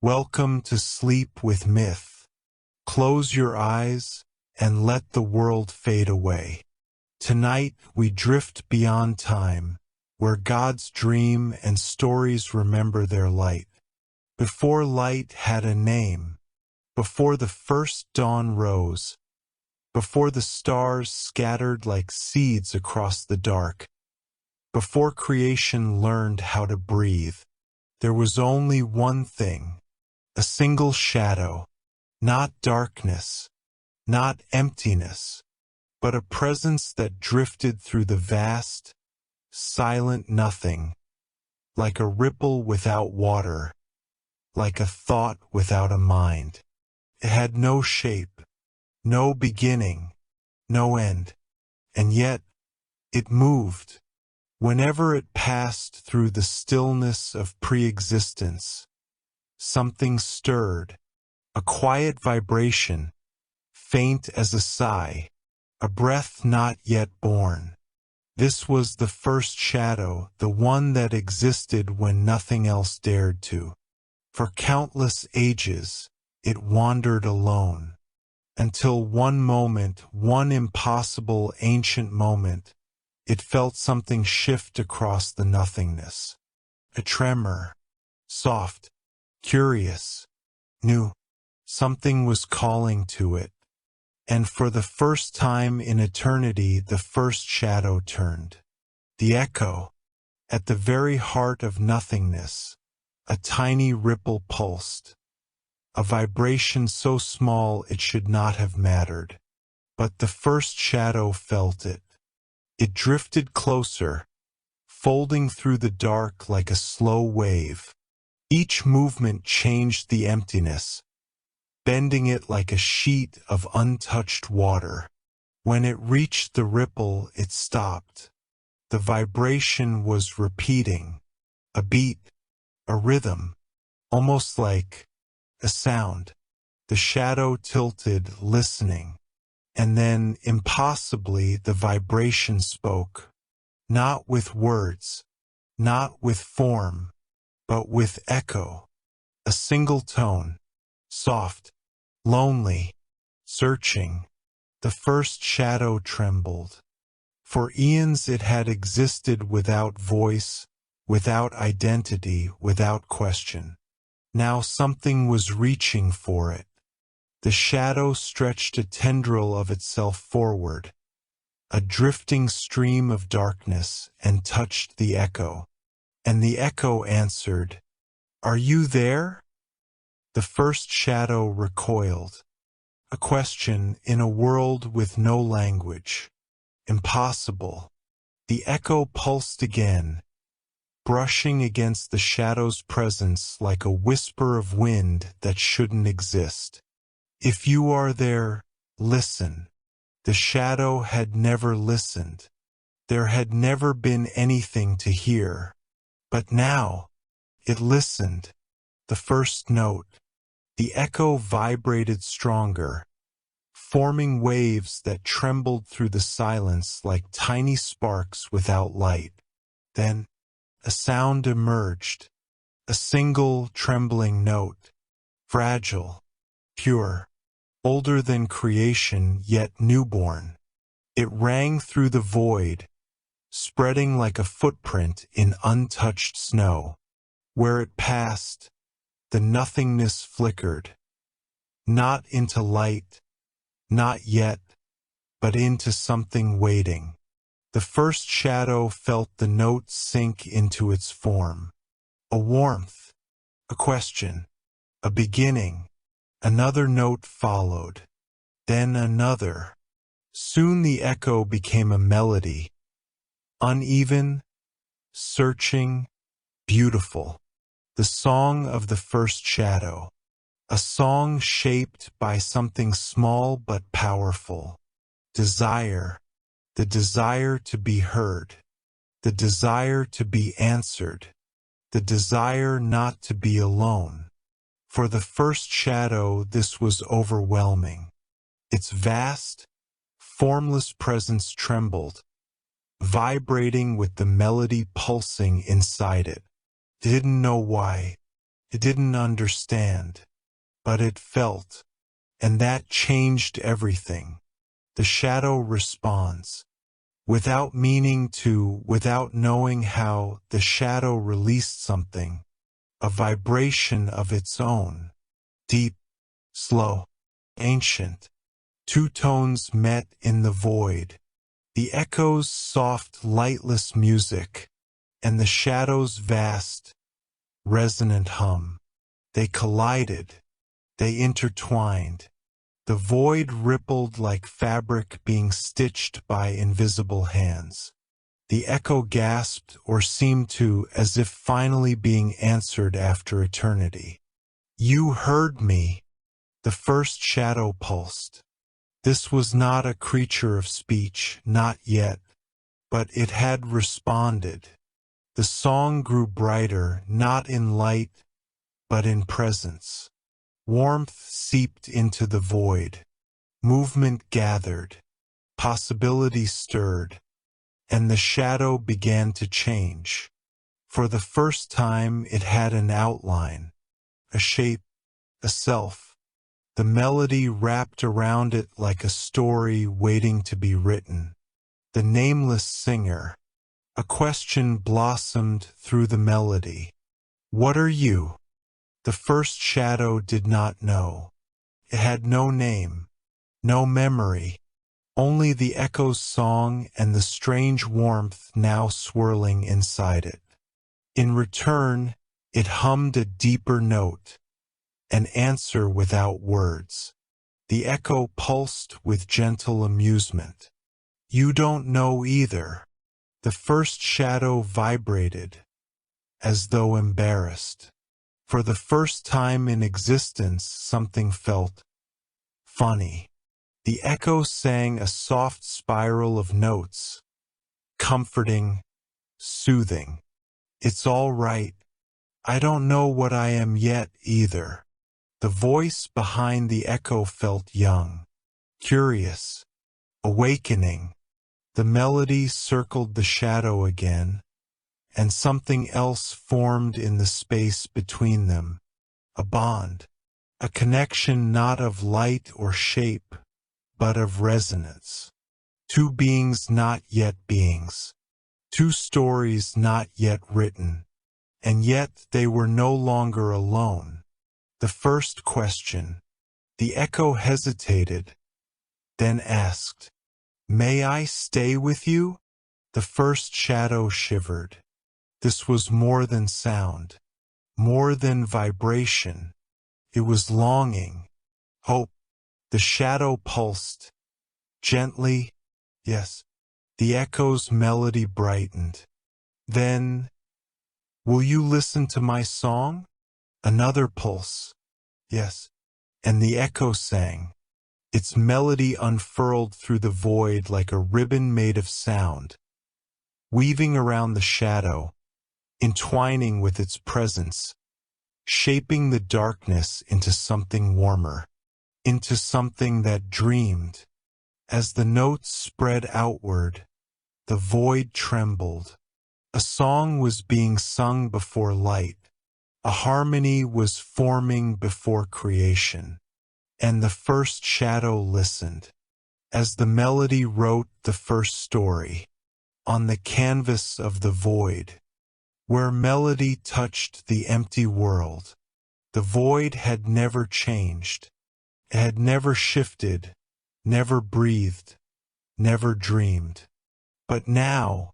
Welcome to Sleep with Myth. Close your eyes and let the world fade away. Tonight we drift beyond time, where gods dream and stories remember their light. Before light had a name, before the first dawn rose, before the stars scattered like seeds across the dark, before creation learned how to breathe, there was only one thing, a single shadow, not darkness, not emptiness, but a presence that drifted through the vast, silent nothing, like a ripple without water, like a thought without a mind. It had no shape, no beginning, no end, and yet it moved. Whenever it passed through the stillness of pre-existence, something stirred, a quiet vibration, faint as a sigh, a breath not yet born. This was the first shadow, the one that existed when nothing else dared to. For countless ages, it wandered alone, until one moment, one impossible ancient moment, it felt something shift across the nothingness. A tremor, soft, curious, new. Something was calling to it. And for the first time in eternity, the first shadow turned. The echo, at the very heart of nothingness, a tiny ripple pulsed. A vibration so small it should not have mattered. But the first shadow felt it. It drifted closer, folding through the dark like a slow wave. Each movement changed the emptiness, bending it like a sheet of untouched water. When it reached the ripple, it stopped. The vibration was repeating, a beat, a rhythm, almost like a sound. The shadow tilted, listening. And then, impossibly, the vibration spoke. Not with words, not with form, but with echo. A single tone, soft, lonely, searching. The first shadow trembled. For eons it had existed without voice, without identity, without question. Now something was reaching for it. The shadow stretched a tendril of itself forward, a drifting stream of darkness, and touched the echo. And the echo answered, "Are you there?" The first shadow recoiled. A question in a world with no language. Impossible. The echo pulsed again, brushing against the shadow's presence like a whisper of wind that shouldn't exist. If you are there, listen. The shadow had never listened. There had never been anything to hear. But now, it listened. The first note. The echo vibrated stronger, forming waves that trembled through the silence like tiny sparks without light. Then, a sound emerged. A single trembling note. Fragile. Pure, older than creation yet newborn. It rang through the void, spreading like a footprint in untouched snow. Where it passed, the nothingness flickered, not into light, not yet, but into something waiting. The first shadow felt the note sink into its form. A warmth, a question, a beginning. Another note followed, then another. Soon the echo became a melody, uneven, searching, beautiful. The song of the first shadow, a song shaped by something small but powerful. Desire, the desire to be heard, the desire to be answered, the desire not to be alone. For the first shadow, this was overwhelming. Its vast, formless presence trembled, vibrating with the melody pulsing inside it. Didn't know why. It didn't understand, but it felt, and that changed everything. The shadow responds. Without meaning to, without knowing how, the shadow released something, a vibration of its own. Deep, slow, ancient. Two tones met in the void. The echo's soft, lightless music, and the shadow's vast, resonant hum. They collided. They intertwined. The void rippled like fabric being stitched by invisible hands. The echo gasped or seemed to, as if finally being answered after eternity. You heard me. The first shadow pulsed. This was not a creature of speech, not yet, but it had responded. The song grew brighter, not in light, but in presence. Warmth seeped into the void. Movement gathered. Possibility stirred. And the shadow began to change. For the first time it had an outline, a shape, a self. The melody wrapped around it like a story waiting to be written. The nameless singer. A question blossomed through the melody. What are you? The first shadow did not know. It had no name, no memory, only the echo's song and the strange warmth now swirling inside it. In return, it hummed a deeper note, an answer without words. The echo pulsed with gentle amusement. You don't know either. The first shadow vibrated, as though embarrassed. For the first time in existence, something felt funny. The echo sang a soft spiral of notes, comforting, soothing. It's all right. I don't know what I am yet either. The voice behind the echo felt young, curious, awakening. The melody circled the shadow again, and something else formed in the space between them. A bond, a connection not of light or shape, but of resonance. Two beings not yet beings. Two stories not yet written. And yet they were no longer alone. The first question. The echo hesitated, then asked, "May I stay with you?" The first shadow shivered. This was more than sound, more than vibration. It was longing, hope. The shadow pulsed, gently, yes. The echo's melody brightened. Then, will you listen to my song? Another pulse, yes. And the echo sang. Its melody unfurled through the void like a ribbon made of sound, weaving around the shadow, entwining with its presence, shaping the darkness into something warmer, into something that dreamed. As the notes spread outward, the void trembled. A song was being sung before light. A harmony was forming before creation. And the first shadow listened. As the melody wrote the first story, on the canvas of the void, where melody touched the empty world. The void had never changed. It had never shifted, never breathed, never dreamed. But now,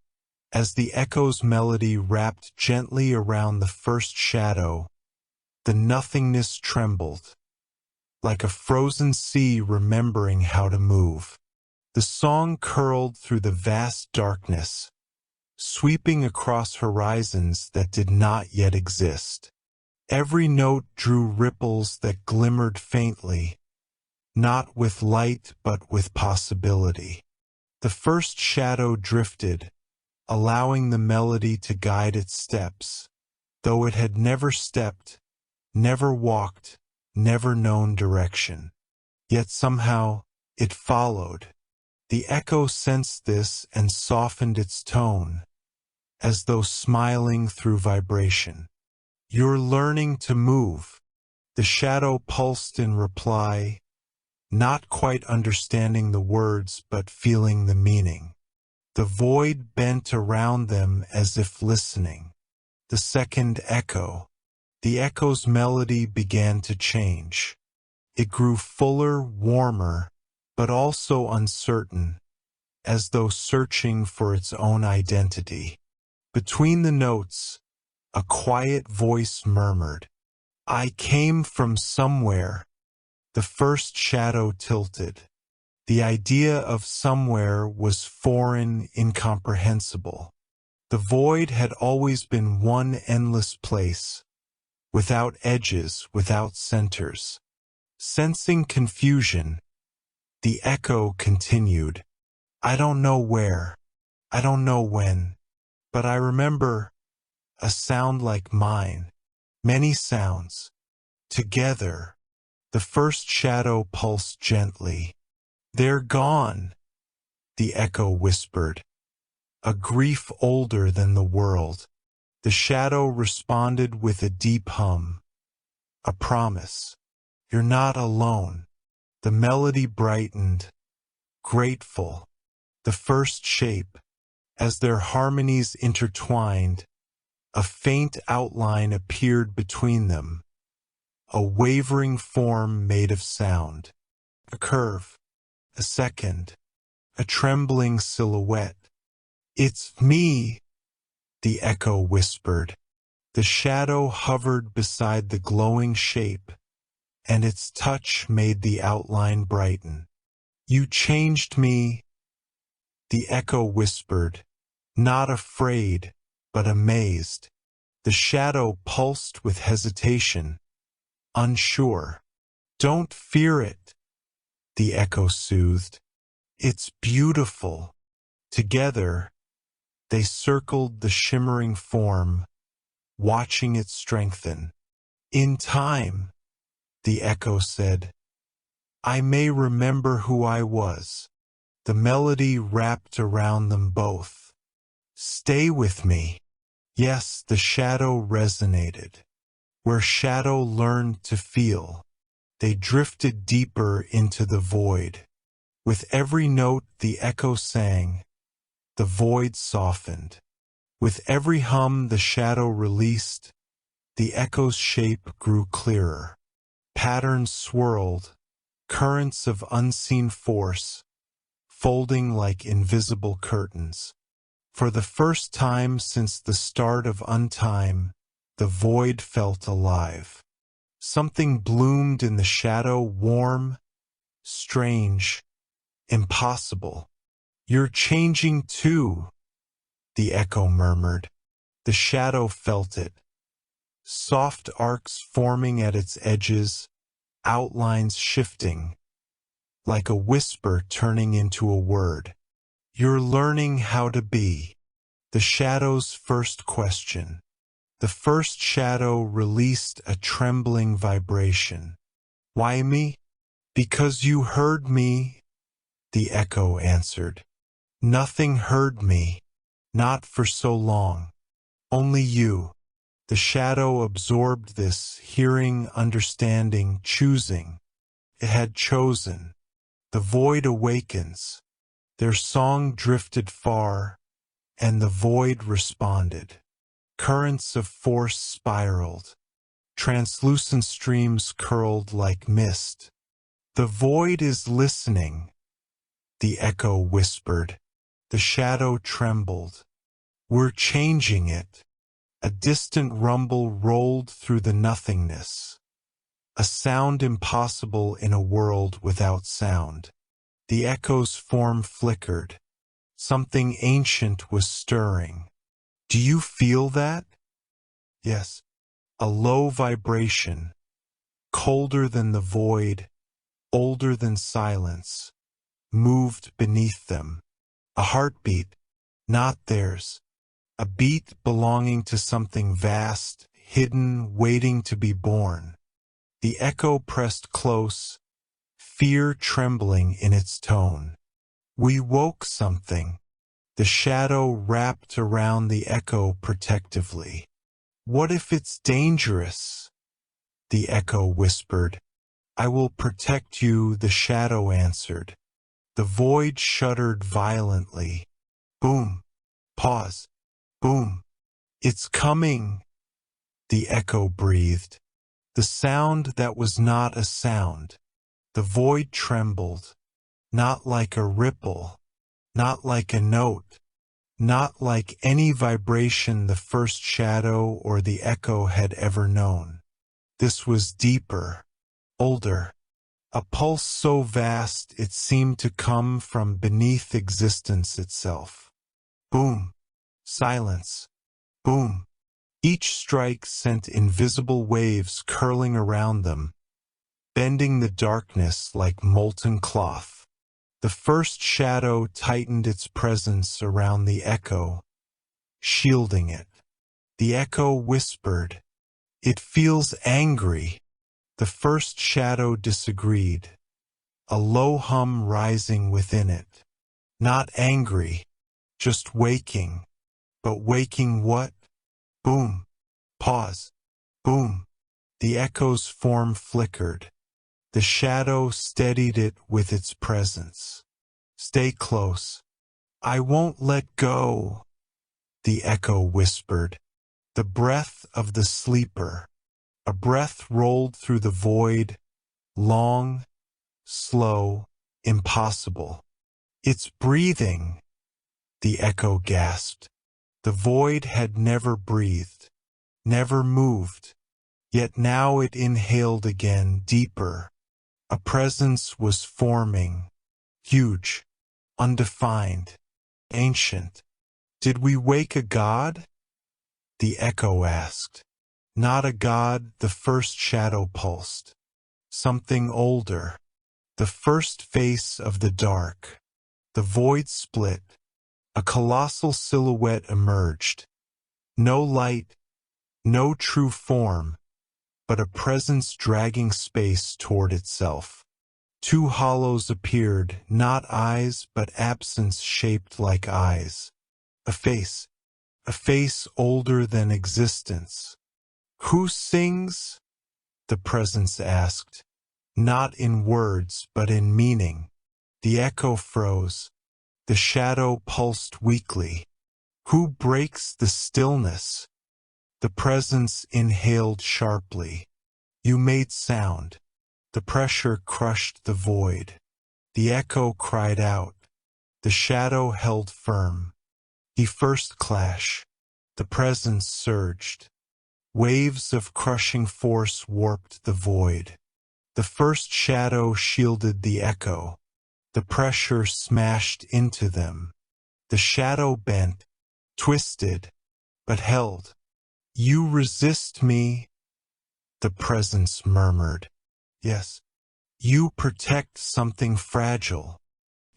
as the echo's melody wrapped gently around the first shadow, the nothingness trembled, like a frozen sea remembering how to move. The song curled through the vast darkness, sweeping across horizons that did not yet exist. Every note drew ripples that glimmered faintly, not with light but with possibility. The first shadow drifted, allowing the melody to guide its steps, though it had never stepped, never walked, never known direction. Yet somehow it followed. The echo sensed this and softened its tone, as though smiling through vibration. "You're learning to move." The shadow pulsed in reply, not quite understanding the words but feeling the meaning. The void bent around them as if listening. The second echo. The echo's melody began to change. It grew fuller, warmer, but also uncertain, as though searching for its own identity. Between the notes, a quiet voice murmured, "I came from somewhere." The first shadow tilted. The idea of somewhere was foreign, incomprehensible. The void had always been one endless place, without edges, without centers. Sensing confusion, the echo continued, "I don't know where, I don't know when, but I remember a sound like mine, many sounds, together." The first shadow pulsed gently. "They're gone," the echo whispered, "a grief older than the world." The shadow responded with a deep hum, "A promise. You're not alone." The melody brightened, grateful. The first shape. As their harmonies intertwined, a faint outline appeared between them, a wavering form made of sound. A curve. A second. A trembling silhouette. "It's me," the echo whispered. The shadow hovered beside the glowing shape, and its touch made the outline brighten. "You changed me," the echo whispered, not afraid, but amazed. The shadow pulsed with hesitation, unsure. "Don't fear it," the echo soothed. "It's beautiful." Together, they circled the shimmering form, watching it strengthen. "In time," the echo said, "I may remember who I was." The melody wrapped around them both. "Stay with me." Yes, the shadow resonated. Where shadow learned to feel, they drifted deeper into the void. With every note the echo sang, the void softened. With every hum the shadow released, the echo's shape grew clearer. Patterns swirled, currents of unseen force, folding like invisible curtains. For the first time since the start of untime, the void felt alive. Something bloomed in the shadow, warm, strange, impossible. "You're changing too," the echo murmured. The shadow felt it. Soft arcs forming at its edges, outlines shifting, like a whisper turning into a word. "You're learning how to be." The shadow's first question. The first shadow released a trembling vibration. "Why me?" "Because you heard me," the echo answered. "Nothing heard me. Not for so long. Only you." The shadow absorbed this, hearing, understanding, choosing. It had chosen. The void awakens. Their song drifted far, and the void responded. Currents of force spiraled. Translucent streams curled like mist. "The void is listening," the echo whispered. The shadow trembled. "We're changing it." A distant rumble rolled through the nothingness. A sound impossible in a world without sound. The echo's form flickered. Something ancient was stirring. "Do you feel that?" "Yes." A low vibration, colder than the void, older than silence, moved beneath them. A heartbeat, not theirs. A beat belonging to something vast, hidden, waiting to be born. The echo pressed close, fear trembling in its tone. "We woke something." The shadow wrapped around the echo protectively. What if it's dangerous? The echo whispered. I will protect you, the shadow answered. The void shuddered violently. Boom. Pause. Boom. It's coming, the echo breathed. The sound that was not a sound. The void trembled. Not like a ripple. Not like a note. Not like any vibration the first shadow or the echo had ever known. This was deeper, older, a pulse so vast it seemed to come from beneath existence itself. Boom. Silence. Boom. Each strike sent invisible waves curling around them, bending the darkness like molten cloth. The first shadow tightened its presence around the echo, shielding it. The echo whispered, "It feels angry." The first shadow disagreed, a low hum rising within it. Not angry, just waking. But waking what? Boom. Pause. Boom. The echo's form flickered. The shadow steadied it with its presence. Stay close. I won't let go, the echo whispered. The breath of the sleeper. A breath rolled through the void, long, slow, impossible. It's breathing, the echo gasped. The void had never breathed, never moved, yet now it inhaled again, deeper. A presence was forming, huge, undefined, ancient. Did we wake a god? The echo asked. Not a god, the first shadow pulsed. Something older. The first face of the dark. The void split. A colossal silhouette emerged. No light, no true form, but a presence dragging space toward itself. Two hollows appeared, not eyes, but absence shaped like eyes. A face older than existence. Who sings? The presence asked, not in words, but in meaning. The echo froze. The shadow pulsed weakly. Who breaks the stillness? The presence inhaled sharply. You made sound. The pressure crushed the void. The echo cried out. The shadow held firm. The first clash. The presence surged. Waves of crushing force warped the void. The first shadow shielded the echo. The pressure smashed into them. The shadow bent, twisted, but held. You resist me, the presence murmured. Yes, you protect something fragile.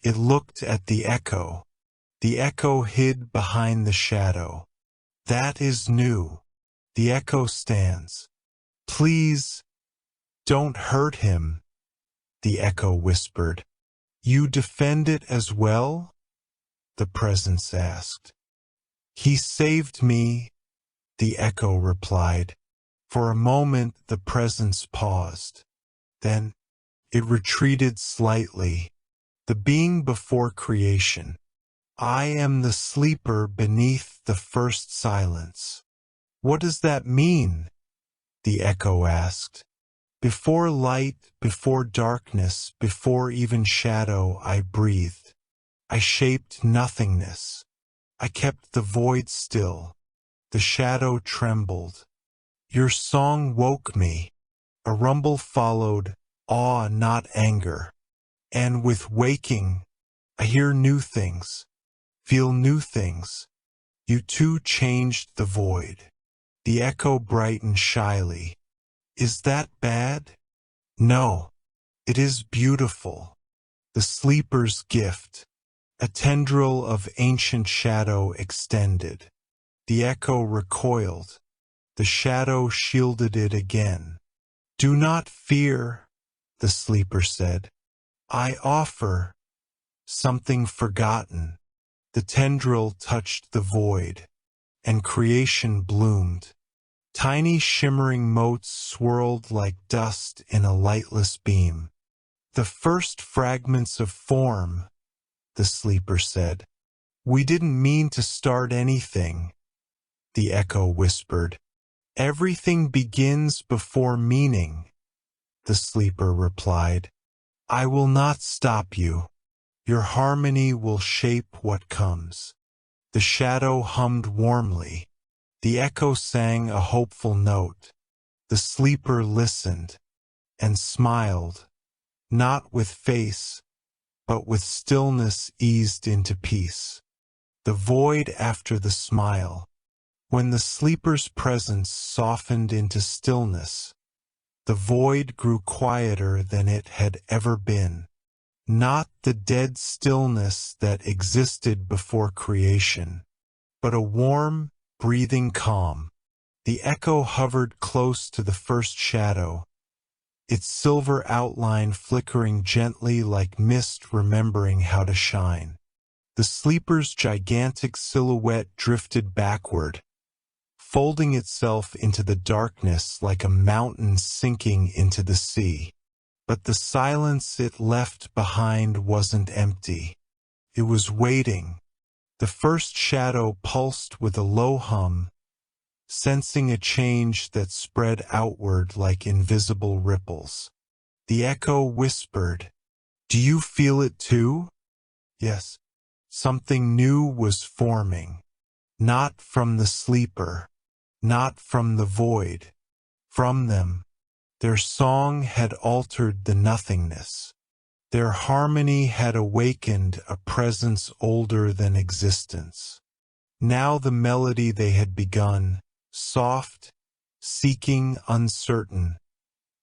It looked at the echo. The echo hid behind the shadow. That is new. The echo stands. Please, don't hurt him, the echo whispered. You defend it as well? The presence asked. He saved me, the echo replied. For a moment the presence paused. Then it retreated slightly. The being before creation. I am the sleeper beneath the first silence. What does that mean? The echo asked. Before light, before darkness, before even shadow, I breathed. I shaped nothingness. I kept the void still. The shadow trembled. Your song woke me. A rumble followed, awe, not anger. And with waking, I hear new things, feel new things. You too changed the void. The echo brightened shyly. Is that bad? No, it is beautiful. The sleeper's gift. A tendril of ancient shadow extended. The echo recoiled. The shadow shielded it again. Do not fear, the sleeper said. I offer something forgotten. The tendril touched the void, and creation bloomed. Tiny shimmering motes swirled like dust in a lightless beam. The first fragments of form, the sleeper said. We didn't mean to start anything, the echo whispered. Everything begins before meaning, the sleeper replied. I will not stop you. Your harmony will shape what comes. The shadow hummed warmly. The echo sang a hopeful note. The sleeper listened and smiled, not with face, but with stillness eased into peace. The void after the smile. When the sleeper's presence softened into stillness, the void grew quieter than it had ever been. Not the dead stillness that existed before creation, but a warm, breathing calm. The echo hovered close to the first shadow, its silver outline flickering gently like mist remembering how to shine. The sleeper's gigantic silhouette drifted backward, folding itself into the darkness like a mountain sinking into the sea. But the silence it left behind wasn't empty. It was waiting. The first shadow pulsed with a low hum, sensing a change that spread outward like invisible ripples. The echo whispered, Do you feel it too? Yes. Something new was forming. Not from the sleeper, not from the void. From them. Their song had altered the nothingness. Their harmony had awakened a presence older than existence. Now the melody they had begun, soft, seeking, uncertain,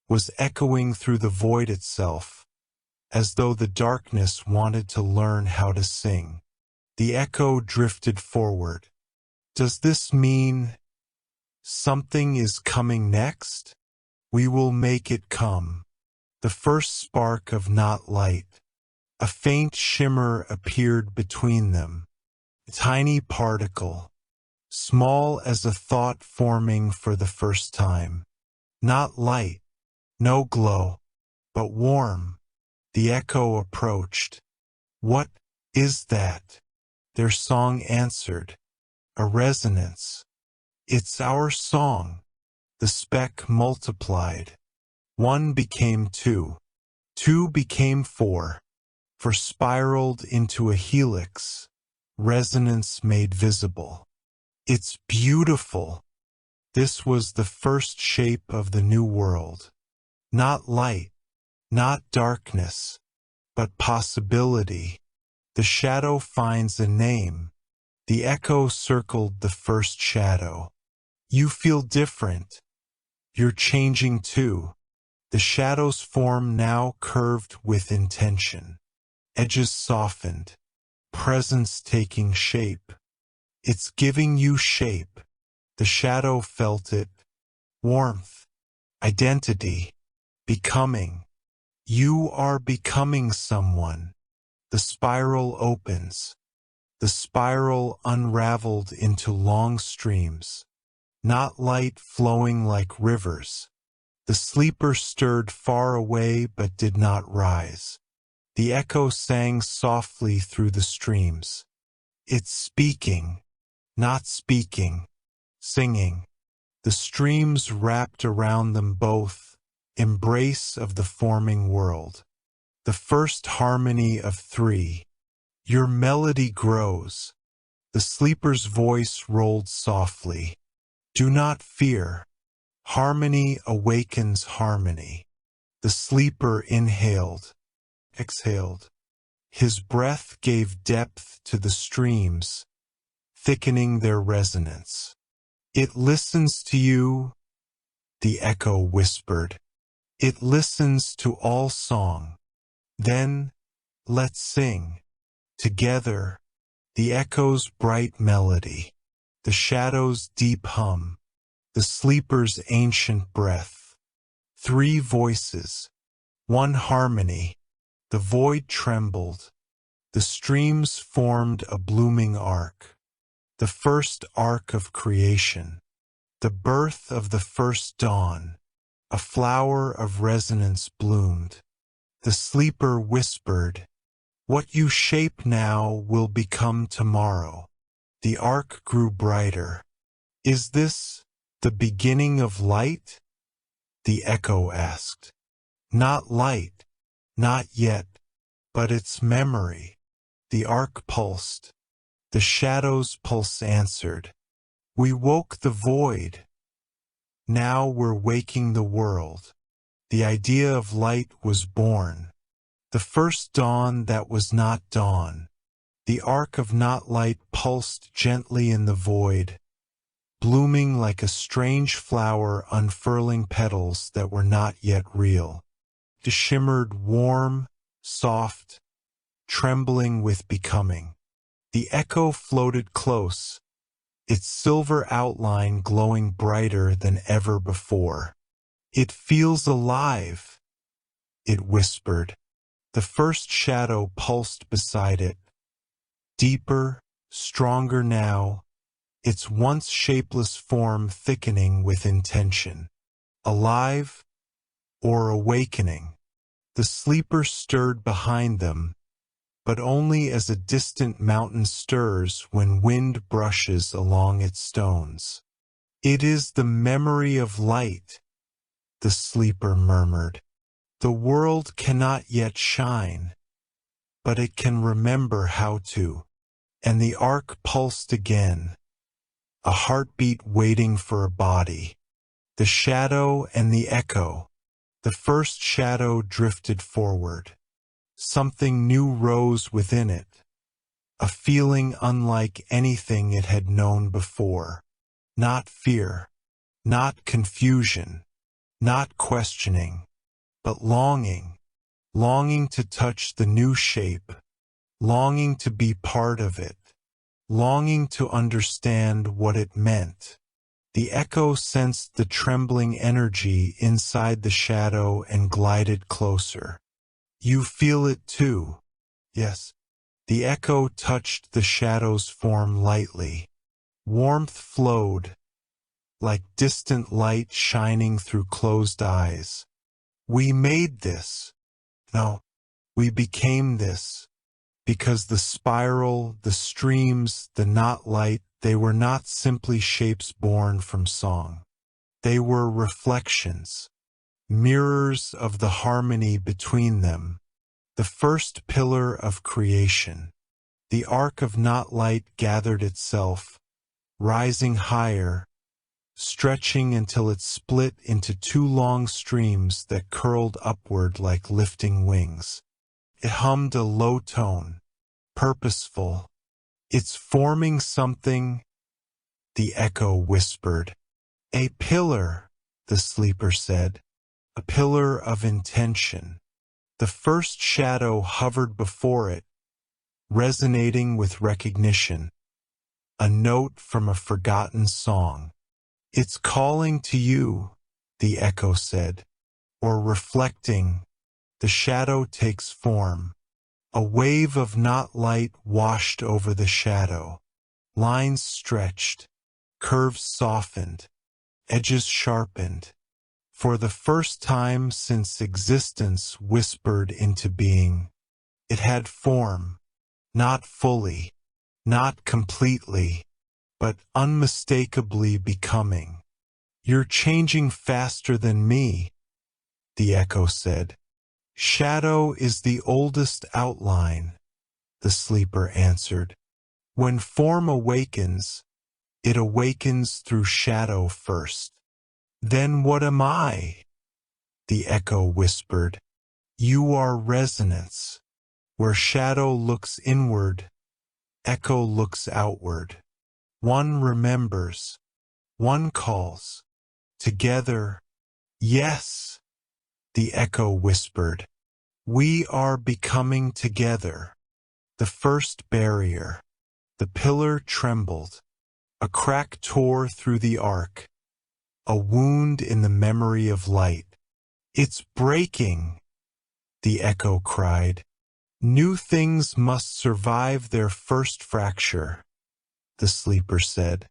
was echoing through the void itself, as though the darkness wanted to learn how to sing. The echo drifted forward. Does this mean something is coming next? We will make it come. The first spark of not light. A faint shimmer appeared between them. A tiny particle, small as a thought forming for the first time. Not light, no glow, but warm. The echo approached. What is that? Their song answered. A resonance. It's our song. The speck multiplied. 1 became 2. 2 became 4. Spiraled into a helix. Resonance made visible. It's beautiful. This was the first shape of the new world. Not light, not darkness, but possibility. The shadow finds a name. The echo circled the first shadow. You feel different. You're changing too. The shadow's form now curved with intention. Edges softened. Presence taking shape. It's giving you shape. The shadow felt it. Warmth. Identity. Becoming. You are becoming someone. The spiral opens. The spiral unraveled into long streams. Not light flowing like rivers. The sleeper stirred far away but did not rise. The echo sang softly through the streams. It's speaking, not speaking, singing. The streams wrapped around them both, embrace of the forming world. The first harmony of 3. Your melody grows. The sleeper's voice rolled softly. Do not fear. Harmony awakens harmony. The sleeper inhaled, exhaled. His breath gave depth to the streams, thickening their resonance. It listens to you, the echo whispered. It listens to all song. Then, let's sing. Together, the echo's bright melody, the shadow's deep hum, the sleeper's ancient breath. 3 voices, 1 harmony. The void trembled. The streams formed a blooming arc. The first arc of creation. The birth of the first dawn. A flower of resonance bloomed. The sleeper whispered, "What you shape now will become tomorrow." The arc grew brighter. "Is this the beginning of light?" the echo asked. "Not light, not yet, but it's memory." The arc pulsed. The shadow's pulse answered. "We woke the void. Now we're waking the world." The idea of light was born. The first dawn that was not dawn. The arc of not light pulsed gently in the void, blooming like a strange flower unfurling petals that were not yet real. It shimmered warm, soft, trembling with becoming. The echo floated close, its silver outline glowing brighter than ever before. "It feels alive," it whispered. The first shadow pulsed beside it, deeper, stronger now, its once shapeless form thickening with intention. Alive or awakening? The sleeper stirred behind them, but only as a distant mountain stirs when wind brushes along its stones. "It is the memory of light," the sleeper murmured. "The world cannot yet shine, but it can remember how to." And the arc pulsed again, a heartbeat waiting for a body. The shadow and the echo. The first shadow drifted forward. Something new rose within it, a feeling unlike anything it had known before. Not fear, not confusion, not questioning, but longing. Longing to touch the new shape, longing to be part of it, longing to understand what it meant. The echo sensed the trembling energy inside the shadow and glided closer. "You feel it too?" "Yes." The echo touched the shadow's form lightly. Warmth flowed, like distant light shining through closed eyes. "We made this." "No, we became this." Because the spiral, the streams, the not light, they were not simply shapes born from song. They were reflections, mirrors of the harmony between them, the first pillar of creation. The arc of not light gathered itself, rising higher, stretching until it split into two long streams that curled upward like lifting wings. It hummed a low tone, purposeful. "It's forming something," the echo whispered. "A pillar," the sleeper said. "A pillar of intention." The first shadow hovered before it, resonating with recognition. A note from a forgotten song. "It's calling to you," the echo said. Or reflecting, the shadow takes form. A wave of not light washed over the shadow. Lines stretched, curves softened, edges sharpened. For the first time since existence whispered into being, it had form, not fully, not completely, but unmistakably becoming. "You're changing faster than me," the echo said. "Shadow is the oldest outline," the sleeper answered. "When form awakens, it awakens through shadow first." "Then what am I?" the echo whispered. "You are resonance. Where shadow looks inward, echo looks outward. One remembers, one calls. Together, yes," the echo whispered. "We are becoming together." The first barrier. The pillar trembled. A crack tore through the arc. A wound in the memory of light. "It's breaking," the echo cried. "New things must survive their first fracture," the sleeper said.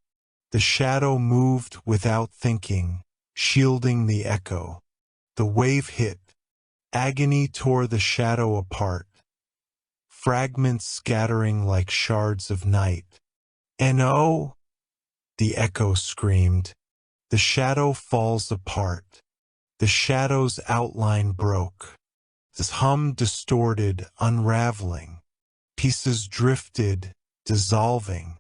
The shadow moved without thinking, shielding the echo. The wave hit. Agony tore the shadow apart, fragments scattering like shards of night. "No!" the echo screamed. The shadow falls apart. The shadow's outline broke. The hum distorted, unraveling. Pieces drifted, dissolving.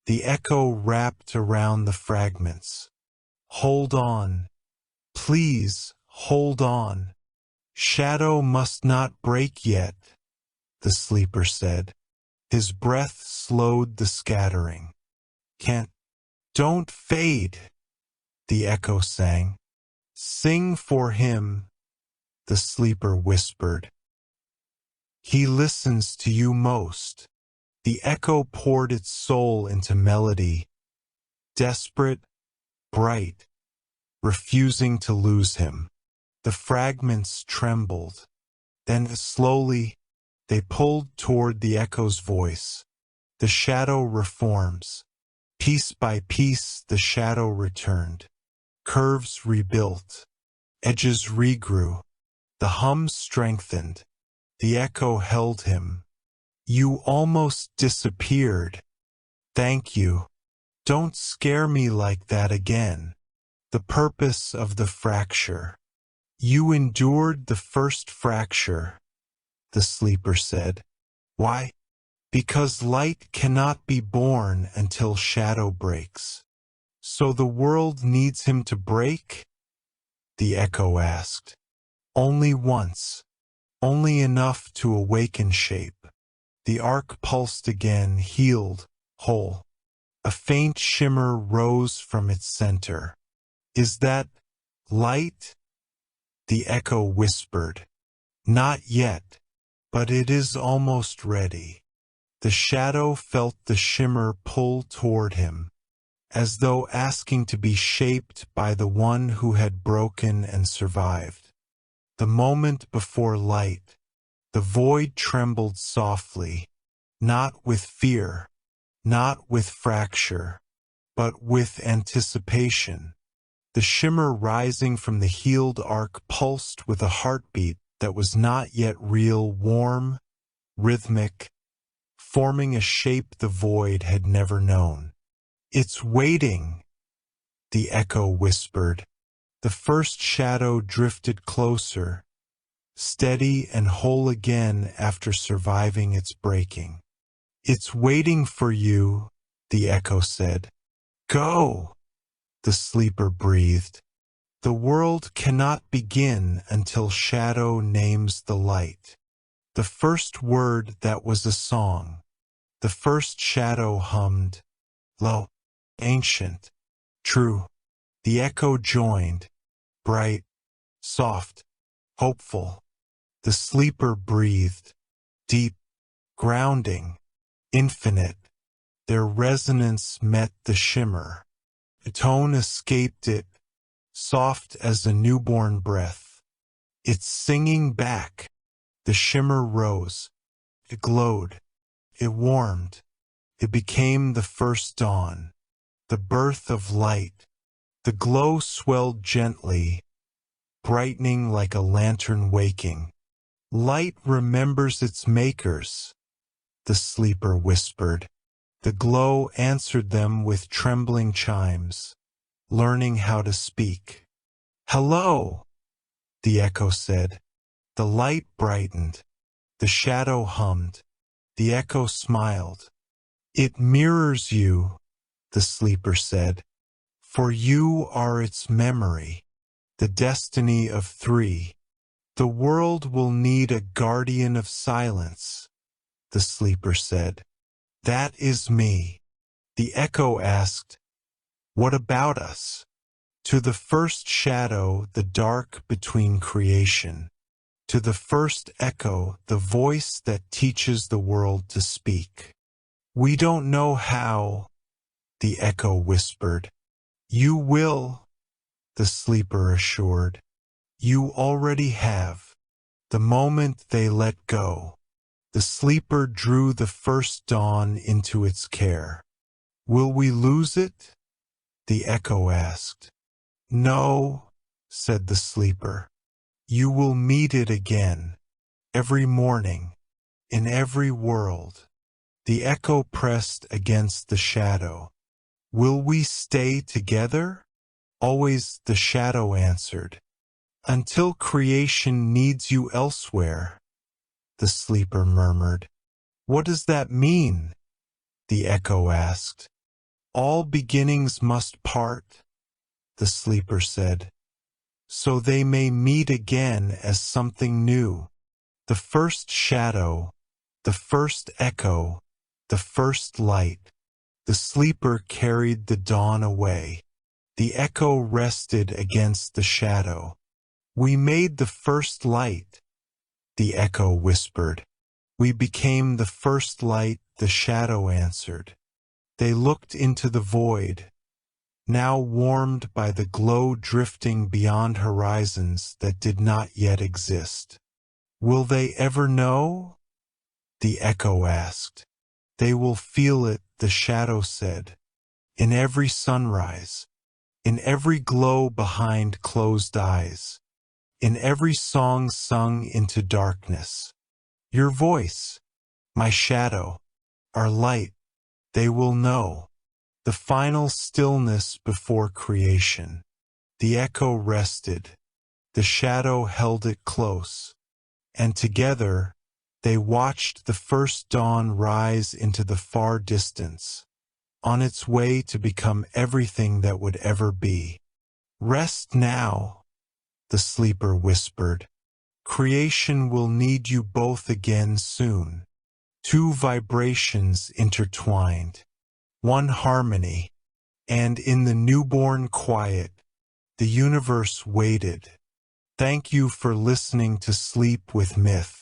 The echo wrapped around the fragments. "Hold on. Please, hold on. Shadow must not break yet," the sleeper said. His breath slowed the scattering. Don't fade," the echo sang. "Sing for him," the sleeper whispered. "He listens to you most." The echo poured its soul into melody, desperate, bright, refusing to lose him. The fragments trembled. Then slowly, they pulled toward the echo's voice. The shadow reforms. Piece by piece the shadow returned. Curves rebuilt. Edges regrew. The hum strengthened. The echo held him. "You almost disappeared. Thank you. Don't scare me like that again." The purpose of the fracture. "You endured the first fracture," the sleeper said. "Why?" "Because light cannot be born until shadow breaks." "So the world needs him to break?" the echo asked. "Only once. Only enough to awaken shape." The arc pulsed again, healed, whole. A faint shimmer rose from its center. "Is that light?" the echo whispered. "Not yet, but it is almost ready." The shadow felt the shimmer pull toward him, as though asking to be shaped by the one who had broken and survived. The moment before light, the void trembled softly, not with fear, not with fracture, but with anticipation. The shimmer rising from the healed arc pulsed with a heartbeat that was not yet real, warm, rhythmic, forming a shape the void had never known. "It's waiting," the echo whispered. The first shadow drifted closer, steady and whole again after surviving its breaking. "It's waiting for you," the echo said. "Go," the sleeper breathed. "The world cannot begin until shadow names the light." The first word that was a song. The first shadow hummed, low, ancient, true. The echo joined, bright, soft, hopeful. The sleeper breathed, deep, grounding, infinite. Their resonance met the shimmer. A tone escaped it, soft as a newborn breath. "It's singing back." The shimmer rose. It glowed. It warmed. It became the first dawn, the birth of light. The glow swelled gently, brightening like a lantern waking. "Light remembers its makers," the sleeper whispered. The glow answered them with trembling chimes, learning how to speak. "Hello," the echo said. The light brightened. The shadow hummed. The echo smiled. "It mirrors you," the sleeper said, "for you are its memory, the destiny of three. The world will need a guardian of silence," the sleeper said. "That is me." The echo asked, "What about us?" To the first shadow, the dark between creation. To the first echo, the voice that teaches the world to speak. "We don't know how," the echo whispered. "You will," the sleeper assured. "You already have." The moment they let go, the sleeper drew the first dawn into its care. "Will we lose it?" the echo asked. No, said the sleeper. You will meet it again, every morning, in every world. The echo pressed against the shadow. Will we stay together? Always, the shadow answered. Until creation needs you elsewhere, the sleeper murmured. What does that mean? The echo asked. All beginnings must part, the sleeper said, so they may meet again as something new. The first shadow, the first echo, the first light. The sleeper carried the dawn away. The echo rested against the shadow. We made the first light, the echo whispered. We became the first light, the shadow answered. They looked into the void, now warmed by the glow drifting beyond horizons that did not yet exist. Will they ever know? The echo asked. They will feel it, the shadow said, in every sunrise, in every glow behind closed eyes, in every song sung into darkness. Your voice, my shadow, our light, they will know. The final stillness before creation. The echo rested. The shadow held it close. And together, they watched the first dawn rise into the far distance, on its way to become everything that would ever be. Rest now, the sleeper whispered. Creation will need you both again soon. Two vibrations intertwined, one harmony, and in the newborn quiet, the universe waited. Thank you for listening to Sleep with Myth.